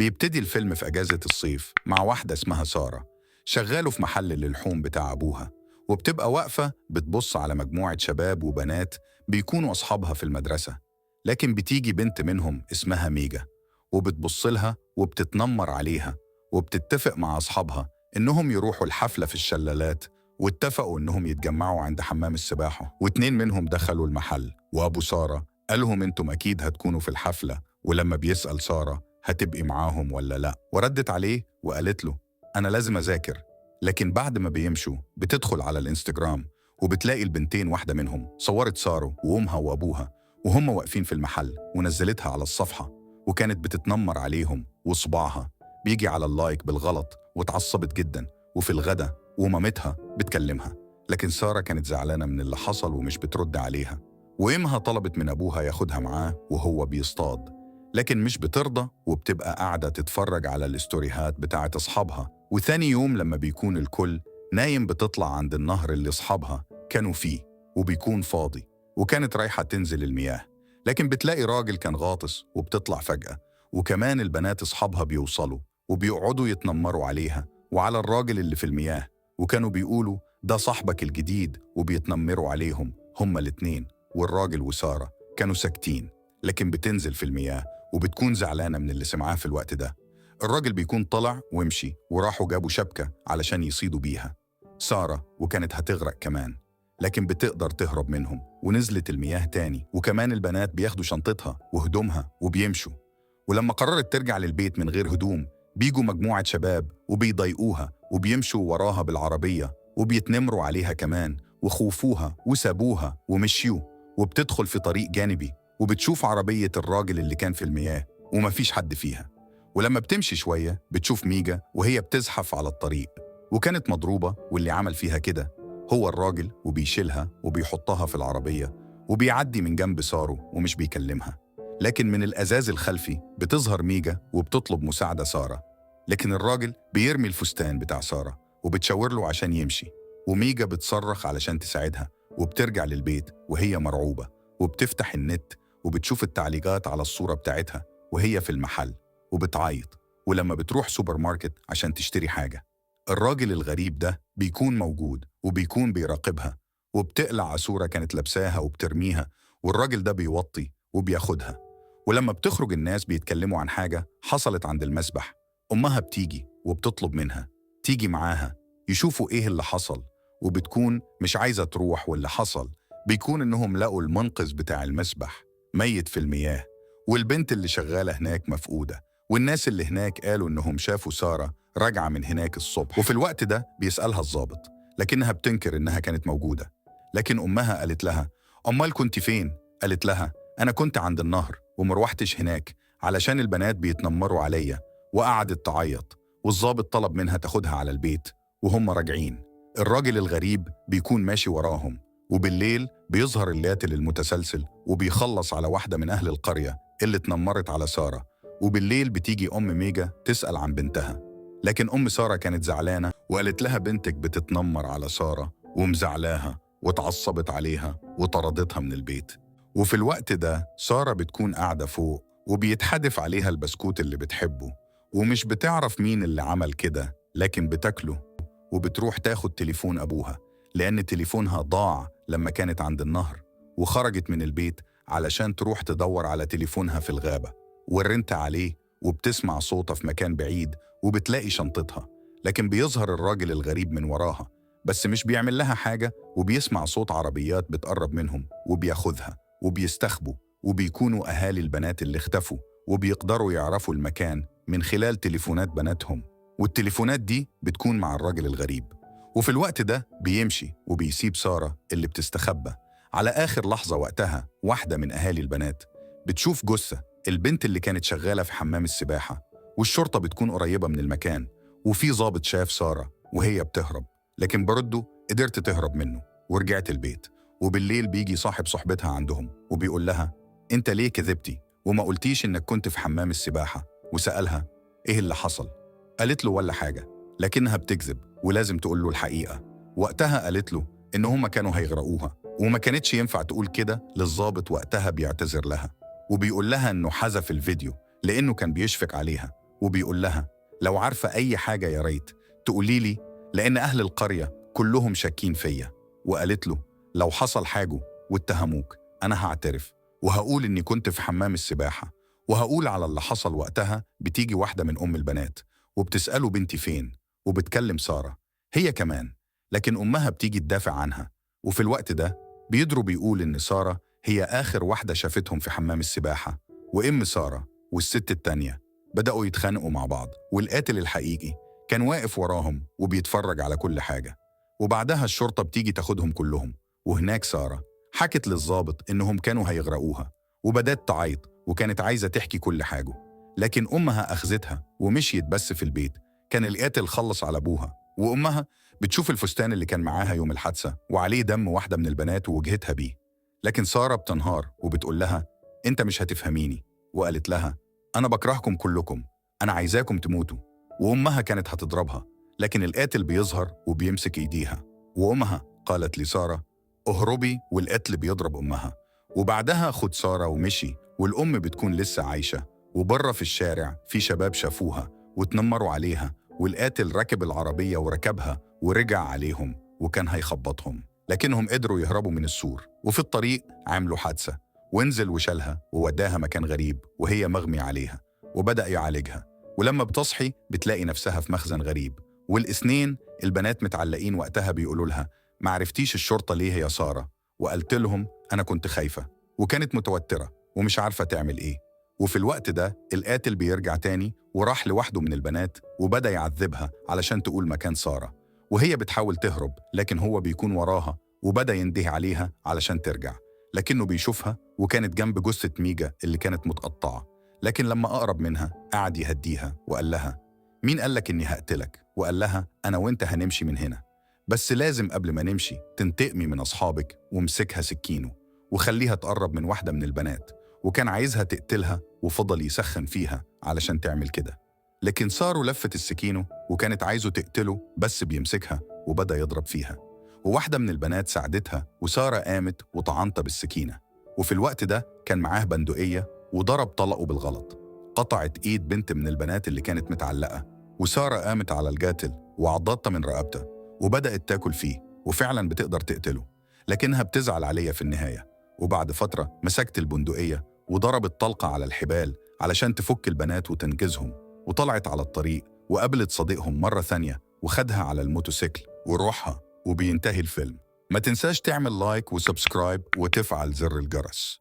بيبتدي الفيلم في أجازة الصيف مع واحدة اسمها سارة، شغاله في محل للحوم بتاع أبوها، وبتبقى واقفة بتبص على مجموعة شباب وبنات بيكونوا أصحابها في المدرسة. لكن بتيجي بنت منهم اسمها ميجا، وبتبص لها وبتتنمر عليها، وبتتفق مع أصحابها إنهم يروحوا الحفلة في الشلالات، واتفقوا إنهم يتجمعوا عند حمام السباحة، واتنين منهم دخلوا المحل، وأبو سارة قالهم انتم أكيد هتكونوا في الحفلة، ولما بيسأل سارة هتبقي معاهم ولا لا، وردت عليه وقالت له أنا لازم أذاكر. لكن بعد ما بيمشوا بتدخل على الانستجرام وبتلاقي البنتين، واحدة منهم صورت سارة وأمها وأبوها وهم واقفين في المحل ونزلتها على الصفحة، وكانت بتتنمر عليهم، وصباعها بيجي على اللايك بالغلط، واتعصبت جدا. وفي الغدا ومامتها بتكلمها، لكن سارة كانت زعلانة من اللي حصل ومش بترد عليها، وإمها طلبت من أبوها ياخدها معاه وهو بيصطاد، لكن مش بترضى، وبتبقى قاعدة تتفرج على الاستوريهات بتاعت أصحابها. وثاني يوم لما بيكون الكل نايم بتطلع عند النهر اللي أصحابها كانوا فيه، وبيكون فاضي، وكانت رايحة تنزل المياه، لكن بتلاقي راجل كان غاطس وبتطلع فجأة. وكمان البنات أصحابها بيوصلوا وبيقعدوا يتنمروا عليها وعلى الراجل اللي في المياه، وكانوا بيقولوا ده صاحبك الجديد، وبيتنمروا عليهم هما الاتنين. والراجل وسارة كانوا ساكتين، لكن بتنزل في المياه وبتكون زعلانة من اللي سمعاه في الوقت ده. الراجل بيكون طلع ومشي، وراحوا جابوا شبكة علشان يصيدوا بيها سارة، وكانت هتغرق كمان، لكن بتقدر تهرب منهم ونزلت المياه تاني. وكمان البنات بياخدوا شنطتها وهدومها وبيمشوا، ولما قررت ترجع للبيت من غير هدوم بيجوا مجموعة شباب وبيضايقوها وبيمشوا وراها بالعربية وبيتنمروا عليها كمان، وخوفوها وسابوها ومشيوا. وبتدخل في طريق جانبي وبتشوف عربية الراجل اللي كان في المياه ومفيش حد فيها. ولما بتمشي شوية بتشوف ميجا وهي بتزحف على الطريق، وكانت مضروبة، واللي عمل فيها كده هو الراجل، وبيشيلها وبيحطها في العربية وبيعدي من جنب سارو ومش بيكلمها. لكن من الأزاز الخلفي بتظهر ميجا وبتطلب مساعدة سارة، لكن الراجل بيرمي الفستان بتاع سارة وبتشاور له عشان يمشي، وميجا بتصرخ علشان تساعدها، وبترجع للبيت وهي مرعوبة، وبتفتح النت وبتشوف التعليقات على الصورة بتاعتها وهي في المحل وبتعيط. ولما بتروح سوبر ماركت عشان تشتري حاجة، الراجل الغريب ده بيكون موجود وبيكون بيراقبها، وبتقلع صورة كانت لابساها وبترميها، والراجل ده بيوطي وبياخدها. ولما بتخرج الناس بيتكلموا عن حاجة حصلت عند المسبح، أمها بتيجي وبتطلب منها تيجي معاها يشوفوا إيه اللي حصل، وبتكون مش عايزة تروح. واللي حصل بيكون إنهم لقوا المنقذ بتاع المسبح ميت في المياه، والبنت اللي شغالة هناك مفقودة، والناس اللي هناك قالوا إنهم شافوا سارة راجعة من هناك الصبح. وفي الوقت ده بيسألها الضابط، لكنها بتنكر إنها كانت موجودة. لكن أمها قالت لها أمال كنت فين؟ قالت لها أنا كنت عند النهر ومروحتش هناك علشان البنات بيتنمروا عليا، وقعدت تعيط. والضابط طلب منها تاخدها على البيت. وهم راجعين الراجل الغريب بيكون ماشي وراهم، وبالليل بيظهر القاتل المتسلسل وبيخلص على واحدة من أهل القرية اللي اتنمرت على سارة. وبالليل بتيجي أم ميجا تسأل عن بنتها، لكن أم سارة كانت زعلانة وقالت لها بنتك بتتنمر على سارة ومزعلاها، وتعصبت عليها وطردتها من البيت. وفي الوقت ده سارة بتكون قاعدة فوق وبيتحدف عليها البسكوت اللي بتحبه، ومش بتعرف مين اللي عمل كده، لكن بتاكله. وبتروح تاخد تليفون أبوها لأن تليفونها ضاع لما كانت عند النهر، وخرجت من البيت علشان تروح تدور على تليفونها في الغابة، ورنت عليه وبتسمع صوته في مكان بعيد وبتلاقي شنطتها. لكن بيظهر الراجل الغريب من وراها، بس مش بيعمل لها حاجة، وبيسمع صوت عربيات بتقرب منهم وبياخدها وبيستخبوا. وبيكونوا أهالي البنات اللي اختفوا، وبيقدروا يعرفوا المكان من خلال تليفونات بناتهم، والتليفونات دي بتكون مع الراجل الغريب. وفي الوقت ده بيمشي وبيسيب سارة اللي بتستخبى. على آخر لحظة وقتها واحدة من أهالي البنات بتشوف جثة البنت اللي كانت شغالة في حمام السباحة، والشرطة بتكون قريبة من المكان، وفي ضابط شاف سارة وهي بتهرب، لكن برضه قدرت تهرب منه ورجعت البيت. وبالليل بيجي صاحب صحبتها عندهم وبيقول لها انت ليه كذبتي وما قلتيش انك كنت في حمام السباحة؟ وسألها ايه اللي حصل؟ قالت له ولا حاجة، لكنها بتكذب ولازم تقول له الحقيقة. وقتها قالت له إن هما كانوا هيغرقوها، وما كانتش ينفع تقول كده للضابط. وقتها بيعتذر لها وبيقول لها إنه حذف الفيديو لأنه كان بيشفق عليها، وبيقول لها لو عارفة أي حاجة يا ريت تقولي لي، لأن أهل القرية كلهم شاكين فيا. وقالت له لو حصل حاجة واتهموك أنا هعترف، وهقول إني كنت في حمام السباحة، وهقول على اللي حصل وقتها. بتيجي واحدة من أم البنات وبتسأله بنتي فين، وبتكلم سارة هي كمان، لكن أمها بتيجي تدافع عنها. وفي الوقت ده بيدرو بيقول إن سارة هي آخر واحدة شافتهم في حمام السباحة، وإم سارة والست التانية بدأوا يتخانقوا مع بعض، والقاتل الحقيقي كان واقف وراهم وبيتفرج على كل حاجة. وبعدها الشرطة بتيجي تاخدهم كلهم، وهناك سارة حكت للضابط إنهم كانوا هيغرقوها، وبدأت تعيط وكانت عايزة تحكي كل حاجة. لكن أمها أخذتها ومشيت. بس في البيت كان القاتل خلص على أبوها، وأمها بتشوف الفستان اللي كان معاها يوم الحادثة وعليه دم واحدة من البنات ووجهتها بيه. لكن سارة بتنهار وبتقول لها أنت مش هتفهميني. وقالت لها أنا بكرهكم كلكم، أنا عايزاكم تموتوا. وأمها كانت هتضربها، لكن القاتل بيظهر وبيمسك إيديها، وأمها قالت لسارة اهربي، والقاتل بيضرب أمها. وبعدها خد سارة ومشي، والأم بتكون لسه عايشة. وبره في الشارع في شباب شافوها وتنمروا عليها، والقاتل ركب العربية وركبها ورجع عليهم وكان هيخبطهم، لكنهم قدروا يهربوا من السور. وفي الطريق عملوا حادثة، وانزل وشالها ووداها مكان غريب وهي مغمي عليها، وبدأ يعالجها. ولما بتصحي بتلاقي نفسها في مخزن غريب، والإثنين البنات متعلقين. وقتها بيقولوا لها معرفتيش الشرطة ليه يا سارة؟ وقلت لهم أنا كنت خايفة، وكانت متوترة ومش عارفة تعمل إيه. وفي الوقت ده القاتل بيرجع تاني وراح لوحده من البنات وبدأ يعذبها علشان تقول مكان سارة، وهي بتحاول تهرب، لكن هو بيكون وراها وبدأ ينده عليها علشان ترجع، لكنه بيشوفها وكانت جنب جثة ميجا اللي كانت متقطعة. لكن لما أقرب منها قعد يهديها وقال لها مين قالك إني هقتلك؟ وقال لها أنا وإنت هنمشي من هنا، بس لازم قبل ما نمشي تنتقمي من أصحابك ومسكها سكينه وخليها تقرب من واحدة من البنات. وكان عايزها تقتلها وفضل يسخن فيها علشان تعمل كده، لكن سارة لفت السكينه وكانت عايزه تقتله، بس بيمسكها وبدأ يضرب فيها. وواحدة من البنات ساعدتها، وسارة قامت وطعنتها بالسكينة. وفي الوقت ده كان معاه بندقية وضرب طلقه بالغلط، قطعت إيد بنت من البنات اللي كانت متعلقة. وسارة قامت على القاتل وعضتها من رقبته وبدأت تاكل فيه، وفعلا بتقدر تقتله، لكنها بتزعل عليه في النهاية. وبعد فترة مسكت البندقية وضربت طلقة على الحبال علشان تفك البنات وتنقذهم، وطلعت على الطريق وقابلت صديقهم مرة ثانية وخدها على الموتوسيكل وروحها. وبينتهي الفيلم. ما تنساش تعمل لايك وسبسكرايب وتفعل زر الجرس.